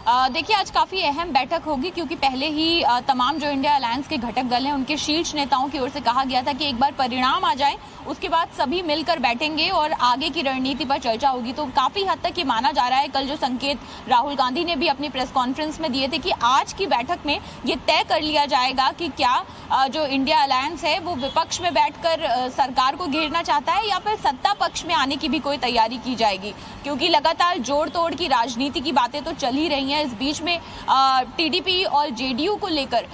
देखिए, आज काफी अहम बैठक होगी क्योंकि पहले ही तमाम जो इंडिया अलायंस के घटक दल हैं उनके शीर्ष नेताओं की ओर से कहा गया था कि एक बार परिणाम आ जाए उसके बाद सभी मिलकर बैठेंगे और आगे की रणनीति पर चर्चा होगी। तो काफी हद तक ये माना जा रहा है, कल जो संकेत राहुल गांधी ने भी अपनी प्रेस कॉन्फ्रेंस में दिए थे कि आज की बैठक में ये तय कर लिया जाएगा कि क्या जो इंडिया अलायंस है वो विपक्ष में बैठकर सरकार को घेरना चाहता है या फिर सत्ता पक्ष में आने की भी कोई तैयारी की जाएगी, क्योंकि लगातार जोड़ तोड़ की राजनीति की बातें तो चल ही रही हैं। इस बीच में टीडीपी और जेडीयू को लेकर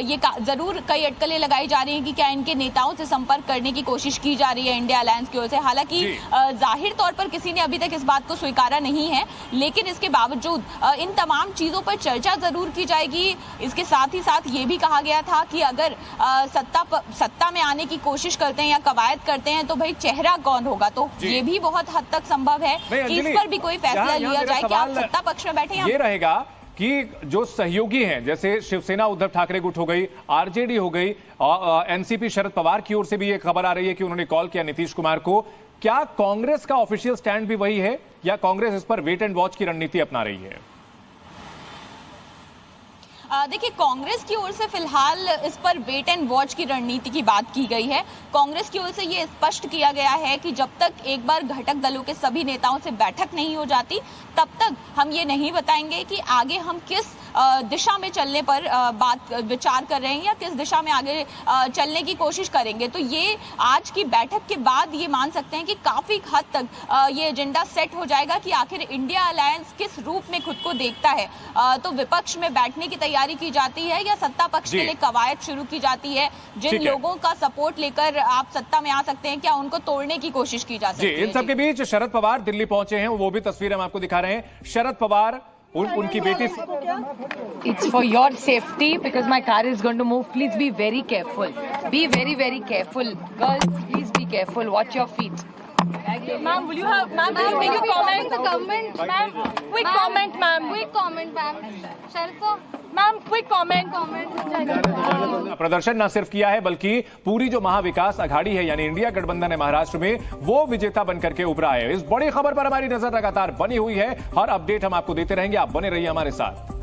ये जरूर कई अटकलें लगाई जा रही हैं कि क्या इनके नेताओं से संपर्क करने की कोशिश की जा रही है इंडिया अलायंस की ओर से। हालांकि जाहिर तौर पर किसी ने अभी तक इस बात को स्वीकारा नहीं है, लेकिन इसके बावजूद इन तमाम चीजों पर चर्चा जरूर की जाएगी। इसके साथ ही साथ ये भी कहा गया था कि अगर सत्ता में आने की कोशिश करते हैं या कवायद करते हैं तो भाई चेहरा कौन होगा, तो ये भी बहुत हद तक संभव है कि इस पर भी कोई फैसला लिया जाए कि आप सत्ता पक्ष में बैठे। ये रहेगा कि जो सहयोगी हैं, जैसे शिवसेना उद्धव ठाकरे गुट हो गई, आरजेडी हो गई, एनसीपी शरद पवार की ओर से भी ये खबर आ रही है कि उन्होंने कॉल किया नीतीश कुमार को। क्या कांग्रेस का ऑफिशियल स्टैंड भी वही है या कांग्रेस इस पर वेट एंड वॉच की रणनीति अपना रही है? देखिए, कांग्रेस की ओर से फिलहाल इस पर वेट एंड वॉच की रणनीति की बात की गई है। कांग्रेस की ओर से ये स्पष्ट किया गया है कि जब तक एक बार घटक दलों के सभी नेताओं से बैठक नहीं हो जाती तब तक हम ये नहीं बताएंगे कि आगे हम किस दिशा में चलने पर विचार कर रहे हैं या किस दिशा में आगे चलने की कोशिश करेंगे। तो ये आज की बैठक के बाद ये मान सकते हैं कि काफी हद तक ये एजेंडा सेट हो जाएगा कि आखिर इंडिया अलायंस किस रूप में खुद को देखता है। तो विपक्ष में बैठने की तैयारी की जाती है या सत्ता पक्ष के लिए कवायद शुरू की जाती है? जिन लोगों का सपोर्ट लेकर आप सत्ता में आ सकते हैं, क्या उनको तोड़ने की कोशिश की जा सकती है? इन सबके बीच शरद पवार दिल्ली पहुंचे हैं, वो भी तस्वीर हम आपको दिखा रहे हैं। शरद पवार उनकी बेटी। It's for your safety because my car is going to move. Please be very careful. Be very, very careful. Girls, please be careful. Watch your feet. Ma'am, will you have, ma'am, will you comment the government, ma'am? Quick comment, ma'am. Quick comment, ma'am. Sharfa, ma'am, quick comment. प्रदर्शन न सिर्फ किया है बल्कि पूरी जो महाविकास अघाड़ी है यानी इंडिया गठबंधन है महाराष्ट्र में, वो विजेता बनकर के उभरा है। इस बड़ी खबर पर हमारी नजर लगातार बनी हुई है, हर अपडेट हम आपको देते रहेंगे, आप बने रहिए हमारे साथ।